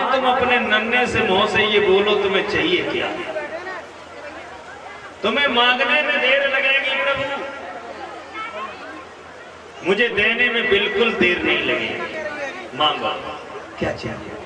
तुम अपने नन्हे से मुंह से ये बोलो तुम्हें चाहिए क्या? तुम्हें मांगने में देर लगेगी प्रभु, मुझे देने में बिल्कुल देर नहीं लगेगी। मांगो क्या चाहिए।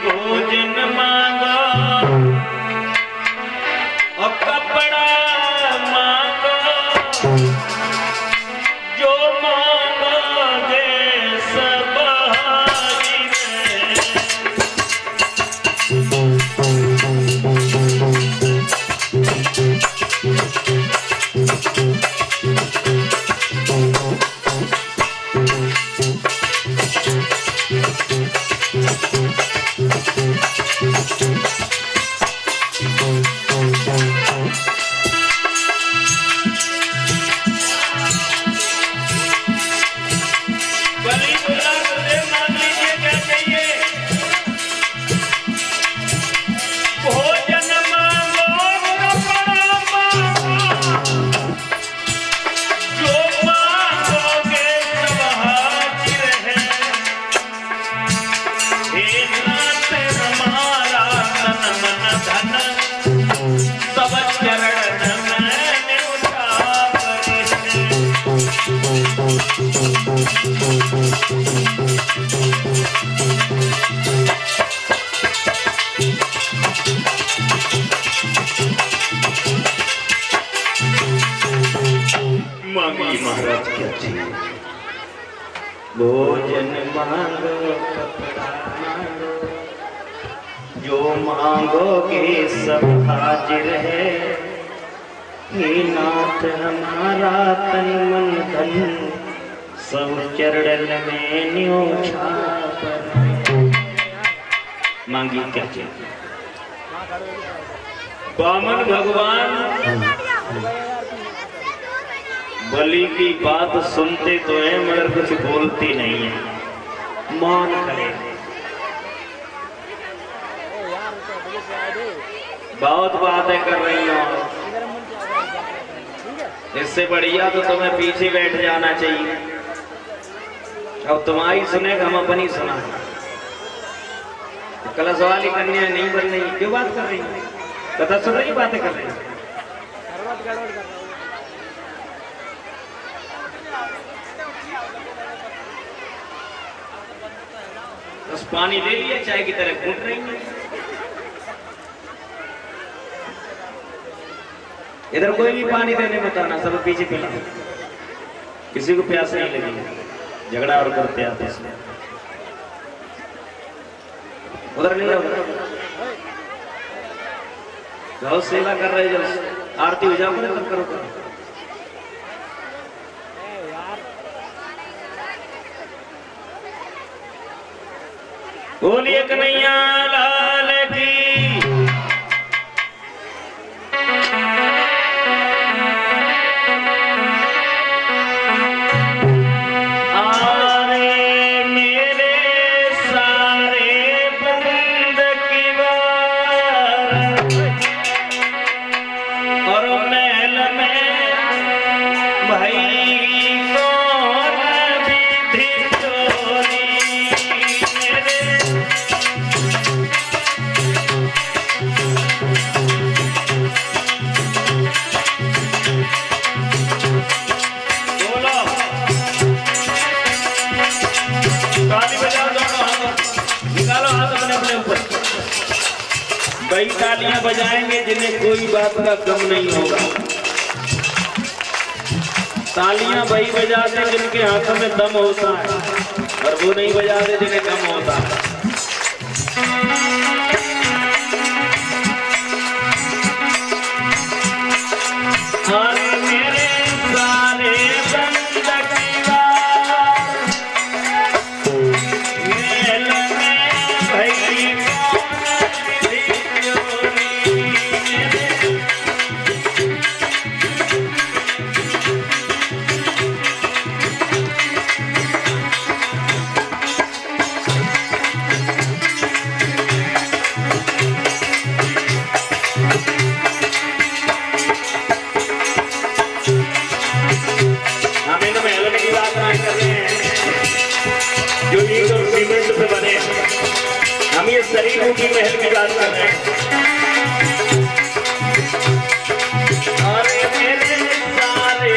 भोजन मांगो और कपड़ा मांगो, जो मांगोगे सब हाजिर महाराज क्या चाहिए। भोजन मांगो कपड़ा मांगो, जो मांगोगे सब हाजिर है। हे नाथ हमारा तन मन धन, सब चरण में न्योछावर। मांगी क्या चाहिए। वामन भगवान बलि की बात सुनते तो है मगर कुछ बोलती नहीं है, मौन खड़े। बहुत बातें कर रही हो, इससे बढ़िया तो तुम्हें पीछे बैठ जाना चाहिए। अब तुम्हारी सुने हम अपनी सुना। कलश वाली कन्या नहीं बन रही, क्यों बात कर रही है? कथा सुन रही, बातें कर रही है। बस पानी ले लिया, चाय की तरह घूट रही है। इधर कोई भी पानी देने मत आना, सब पीछे पिला। किसी को प्यास नहीं लगी, झगड़ा और करते आते हैं। उधर नहीं जाओ, बहुत सेवा कर रहे। जब आरती हो जाओ तब करो। बोलिए कन्हैया लाल की। आरे मेरे सारे बंद की बार, और महल में भाई कई तालियां बजाएंगे जिन्हें कोई बात का गम नहीं होगा। तालियां वही बजाते जिनके हाथों में दम होता है, और वो नहीं बजाते जिन्हें दम होता है। कईयों की महल की बात कर रहे हैं। अरे मेरे सारे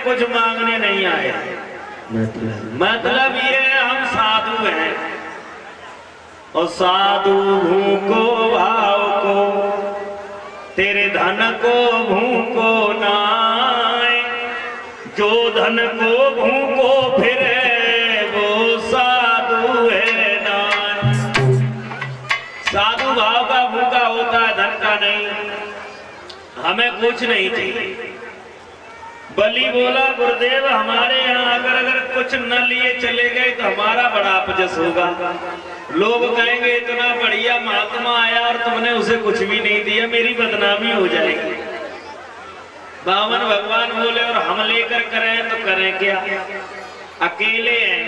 कुछ मांगने नहीं आए। मतलब ये हम साधु हैं और साधु भूखो भाव को तेरे धन को भूखो नाय, जो धन को भूखो फिरे वो साधु है नाय। साधु भाव का भूखा होता है, धन का नहीं। हमें कुछ नहीं चाहिए। बलि बोला गुरुदेव हमारे यहाँ अगर कुछ न लिए चले गए तो हमारा बड़ा अपजस होगा। लोग कहेंगे इतना बढ़िया महात्मा आया और तुमने उसे कुछ भी नहीं दिया, मेरी बदनामी हो जाएगी। बावन भगवान बोले और हम लेकर करें तो करें क्या, अकेले हैं।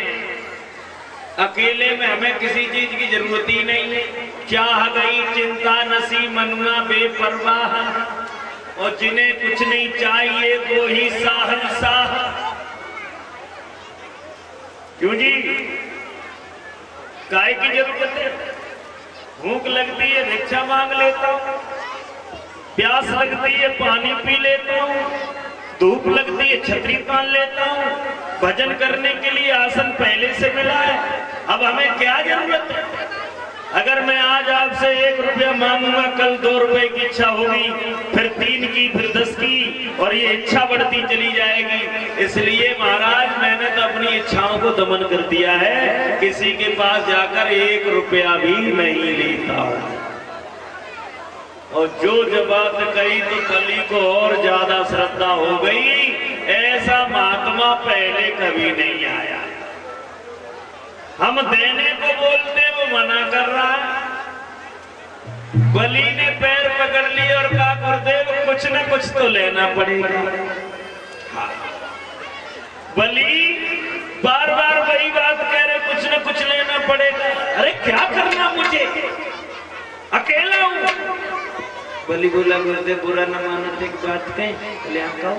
अकेले में हमें किसी चीज की जरूरत ही नहीं है। चाह गई चिंता नसी मनुआ बेपरवाह, और जिन्हें कुछ नहीं चाहिए वो ही साहनशाह। क्यों जी, काय की जरूरत है? भूख लगती है भिक्षा मांग लेता हूं, प्यास लगती है पानी पी लेता हूं, धूप लगती है छतरी तान लेता हूं, भजन करने के लिए आसन पहले से मिला है, अब हमें क्या जरूरत है? अगर मैं आज आपसे 1 रुपया मांगूंगा, कल 2 रुपए की इच्छा होगी, फिर 3 की, फिर 10 की, और ये इच्छा बढ़ती चली जाएगी। इसलिए महाराज मैंने तो अपनी इच्छाओं को दमन कर दिया है, किसी के पास जाकर 1 रुपया भी नहीं लेता। और जो जब बात कही तो बलि को और ज्यादा श्रद्धा हो गई, ऐसा महात्मा पहले कभी नहीं आया। हम देने को बोलते वो मना कर रहा है। बलि ने पैर पकड़ लिए और कहा गुरुदेव कुछ न कुछ तो लेना पड़ेगा। हाँ। बलि बार बार वही बात कह रहे, कुछ न कुछ लेना पड़ेगा। अरे क्या करना मुझे, अकेला हूं। बलि बोला गुरुदेव बुरा न मानो तो एक बात कहें, ले आओ।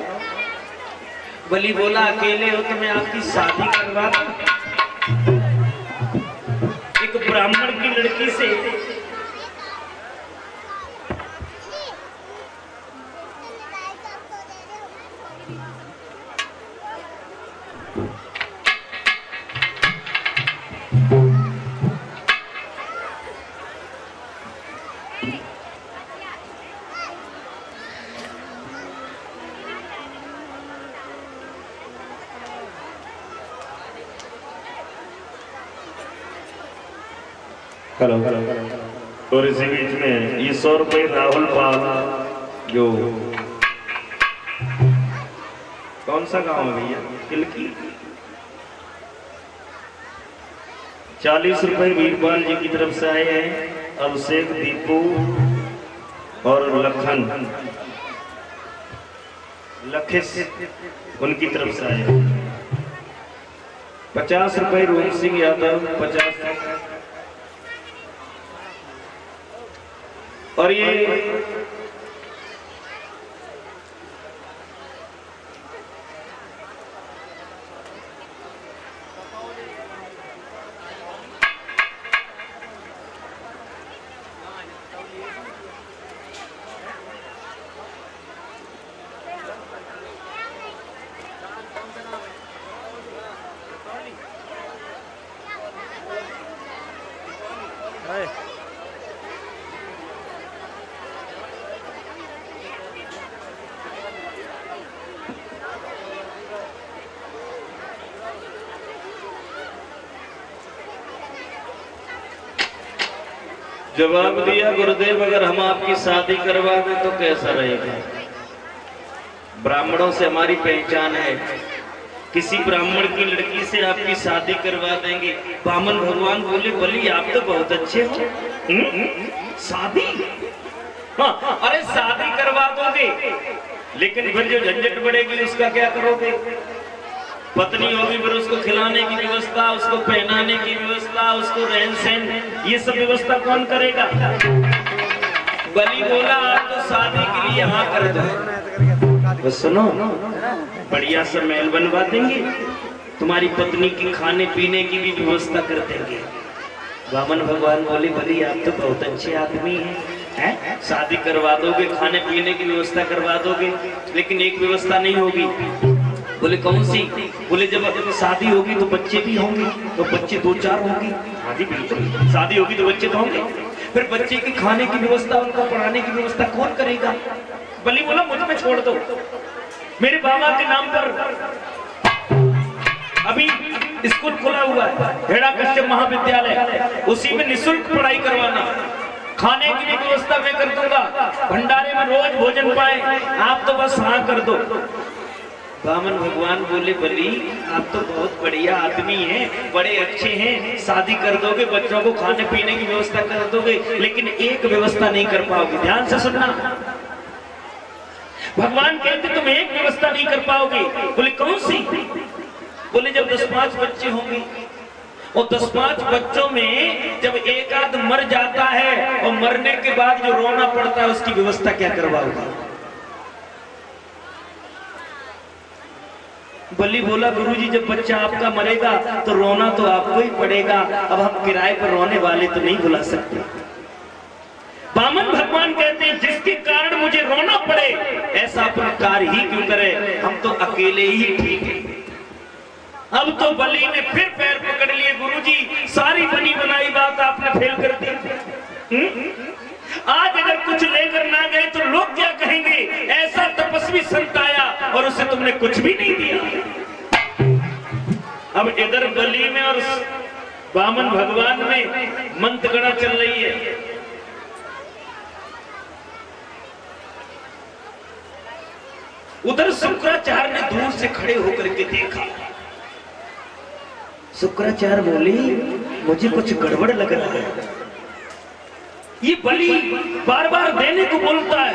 बलि बोला अकेले हो तो मैं आपकी शादी करवा दूं एक ब्राह्मण की लड़की से। हेलो। और इसी बीच में ये 100 रुपये राहुल पाल, जो कौन सा गांव है भैया, किलकी, 40 रुपये वीरपाल जी की तरफ से आए हैं। अभिषेक, दीपू और लखन, लखेश उनकी तरफ से आए हैं। 50 रुपये रोहित सिंह यादव, 50। और ये जवाब दिया गुरुदेव अगर हम आपकी शादी करवा दें तो कैसा रहेगा? ब्राह्मणों से हमारी पहचान है, किसी ब्राह्मण की लड़की से आपकी शादी करवा देंगे। बामन भगवान बोले बलि आप तो बहुत अच्छे हो, शादी? हाँ, अरे शादी करवा दोगे लेकिन फिर जो झंझट बढ़ेगी उसका क्या करोगे? पत्नी होगी फिर उसको खिलाने की व्यवस्था, उसको पहनाने की व्यवस्था, उसको रहन सहन, ये सब व्यवस्था कौन करेगा? बलि बोला आप तो शादी के लिए हाँ कर दो, बस सुनो बढ़िया सा महल बनवा देंगे, तुम्हारी पत्नी की खाने पीने की भी व्यवस्था कर देंगे। वामन भगवान बोले बलि आप तो बहुत अच्छे आदमी हैं, शादी करवा दोगे, खाने पीने की व्यवस्था करवा दोगे, लेकिन एक व्यवस्था नहीं होगी। बोले कौन सी? बोले जब शादी होगी तो बच्चे भी होंगे, तो बच्चे 2-4 होंगे। हाँ जी बिल्कुल, शादी होगी तो बच्चे तो होंगे, फिर बच्चे की खाने की व्यवस्था, उनको पढ़ाने की व्यवस्था कौन करेगा? बलि बोला मुझ में छोड़ दो, मेरे बाबा के नाम पर अभी स्कूल खुला हुआ है, हेड़ा कश्यप महाविद्यालय, उसी में निःशुल्क पढ़ाई करवाना, खाने की भी व्यवस्था मैं कर दूंगा, भंडारे में रोज भोजन पाए, आप तो बस हाँ कर दो। वामन भगवान बोले बलि आप तो बहुत बढ़िया आदमी हैं, बड़े अच्छे हैं, शादी कर दोगे, बच्चों को खाने पीने की व्यवस्था कर दोगे, लेकिन एक व्यवस्था नहीं कर पाओगे। ध्यान से सुनना, भगवान कहते तुम एक व्यवस्था नहीं कर पाओगे। बोले कौन सी? बोले जब 10-5 बच्चे होंगे और 10-5 बच्चों में जब एक आध मर जाता है और मरने के बाद जो रोना पड़ता है उसकी व्यवस्था क्या करवाओगे? बलि बोला गुरुजी जब बच्चा आपका मरेगा तो रोना तो आपको ही पड़ेगा, अब हम किराए पर रोने वाले तो नहीं बुला सकते। वामन भगवान कहते हैं जिसके कारण मुझे रोना पड़े ऐसा अपन कार्य ही क्यों करे, हम तो अकेले ही ठीक है। अब तो बलि ने फिर पैर पकड़ लिए, गुरुजी सारी बनी बनाई बात आपने फेल कर दी। आज अगर कुछ लेकर ना गए तो लोग क्या कहेंगे, ऐसा तपस्वी संत आया और उसे तुमने कुछ भी नहीं दिया। अब इधर बलि में और वामन भगवान में मंत्रगणा चल रही है। उधर शुक्राचार्य ने दूर से खड़े होकर के देखा। शुक्राचार्य बोले मुझे कुछ गड़बड़ लग रहा है, ये बलि बार बार देने को बोलता है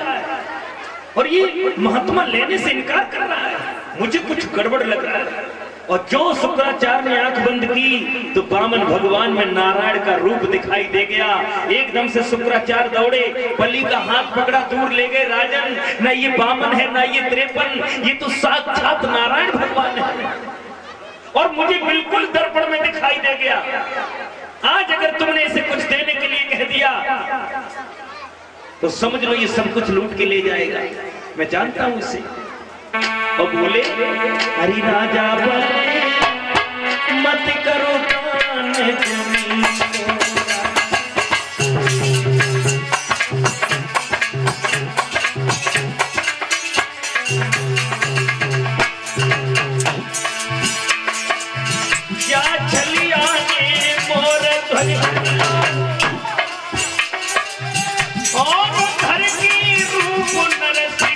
और ये महात्मा लेने से इनकार कर रहा है, मुझे कुछ गड़बड़ लग रहा है। और जो शुक्राचार्य ने आंख बंद की तो वामन भगवान में नारायण का रूप दिखाई दे गया। एकदम से शुक्राचार्य दौड़े, बलि का हाथ पकड़ा, दूर ले गए। राजन, न ये वामन है न ये 53, ये तो साक्षात नारायण भगवान है और मुझे बिल्कुल दर्पण में दिखाई दे गया। आज अगर तुमने इसे कुछ देने के लिए कह दिया तो समझ लो ये सब कुछ लूट के ले जाएगा, मैं जानता हूं इसे। और बोले हरि राजा बोले मत करो दान जमीन क्या चली आगे मोर ध्वनि और घर की रूप नरसिंह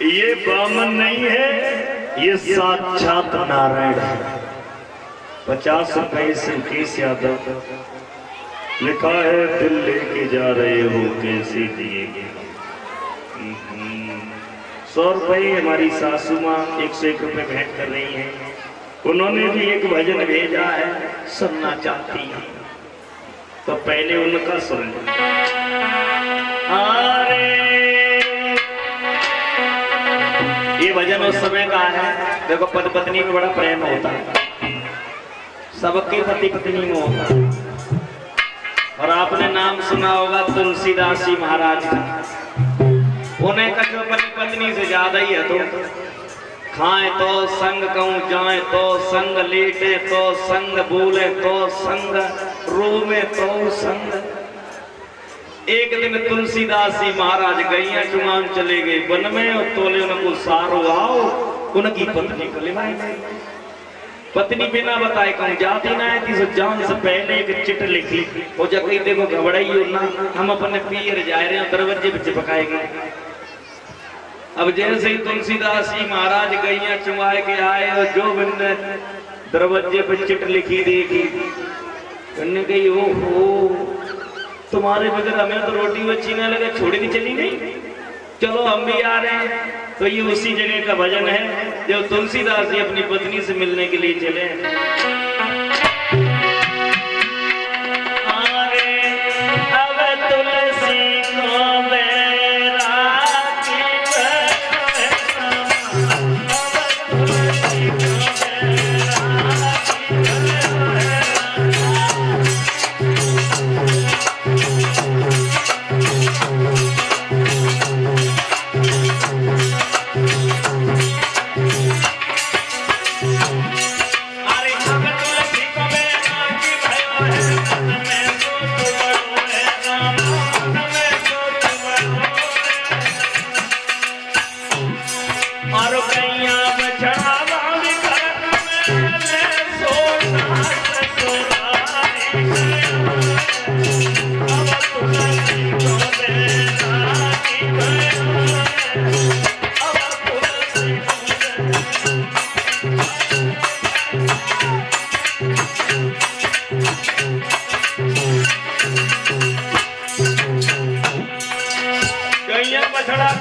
ये वामन नहीं है, ये साक्षात नारायण है। 50 रुपए से केस यादव लिखा है, दिल लेके जा रहे हो कैसे दिएगे। 100 रुपए हमारी सासू माँ 101 रुपए भेंट कर रही हैं। उन्होंने भी एक भजन भेजा है, सुनना चाहती है तो पहले उनका सुन। ये भजन उस समय का है, देखो पति पत्नी में बड़ा प्रेम होता है, सबके पति पत्नी में होता है। और आपने नाम सुना होगा तुलसीदास जी महाराज का, उन्हें कछो अपनी पत्नी से ज्यादा ही है। तो खाए तो संग कहूं, जाए तो संग, लेटे तो संग, बोले तो संग, रोवे तो संग। एक दिन तुलसीदास जी महाराज गैया चुमान चले गए वन में और तोले उनको सारो आओ, उनकी पत्नी को ले आए। पत्नी बिना बताए कहूं जाती ना थी, सो जान से पहले एक चिट लिख ली हो जा कही देखो घबराई हो ना, हम अपने पियर जा रहे हैं, दरवाजे पे चिपकाए गए। अब जैसे ही तुलसीदास जी महाराज गैया चुमाए के आए और जो बंदे दरवाजे पे चिट लिखी देखी, कहने गई ओहो तुम्हारे बगैर हमें तो रोटी बच्ची ना लगे, छोड़ी नहीं चली गई, चलो हम भी आ रहे हैं। तो ये उसी जगह का भजन है जो तुलसीदास जी अपनी पत्नी से मिलने के लिए चले।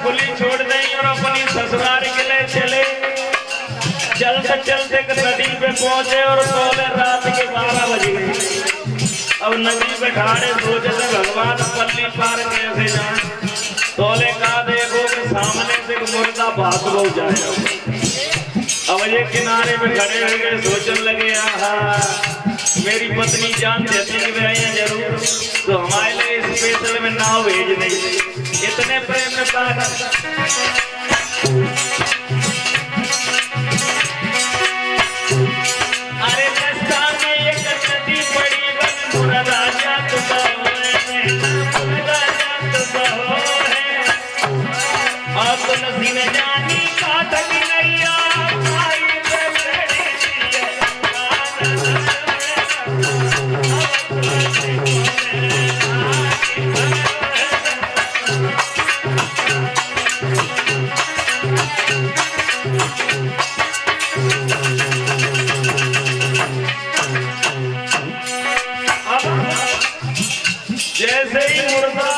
खुली छोड़ दें और अपनी ससुराल के लिए चले। चलते चलते नदी पे पहुंचे और सोले रात के 12 बजे। अब नदी पे ठाड़े सोचे थे भगवान पल्ली पार कैसे जाए। तोले का देखो कि सामने से मुर्दा भाग हो जाए। अब ये किनारे पे खड़े हो गए सोचने लगे आहा मेरी पत्नी जान देती कि वे आए जरूर तो हमारे लिए स्पेशल में नाव भेज देंगे। इतने प्रेम में पागल। अरे रास्ता में एक नदी पड़ी बन राजा तो और तो नदी ने जानी काटक नैया जैसे ही मुर्दा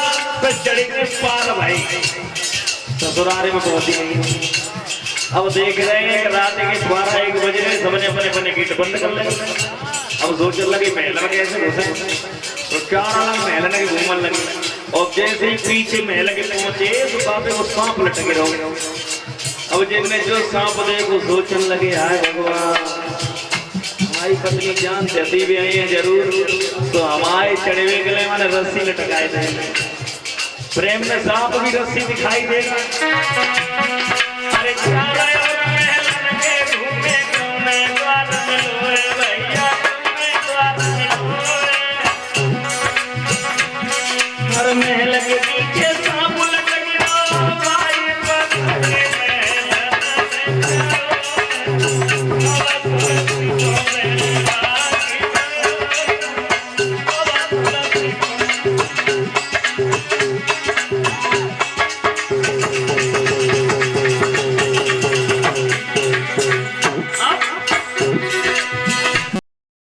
पे चढ़ी के पार भाई ससुराल में पहुंची गई। अब देख रहे हैं रात के 12-1 बज रहे सबने अपने अपने गेट बंद कर ले। अब सोचने लगे महल में कैसे घुसे तो 4 अलग महल में घूमने लगे। और जैसे ही पीछे महल के पहुंचे तो काफी वो सांप लटके रहो। अब जिनने जो सांप देखो सोचने लगे हाय भगवान हमारी पत्नी जान देती भी आई है जरूर तो हमारे चढ़वे के लिए मैंने रस्सी लटकाए थे। प्रेम में सांप भी रस्सी दिखाई देगा। अरे घूमे द्वार भैया हर महल के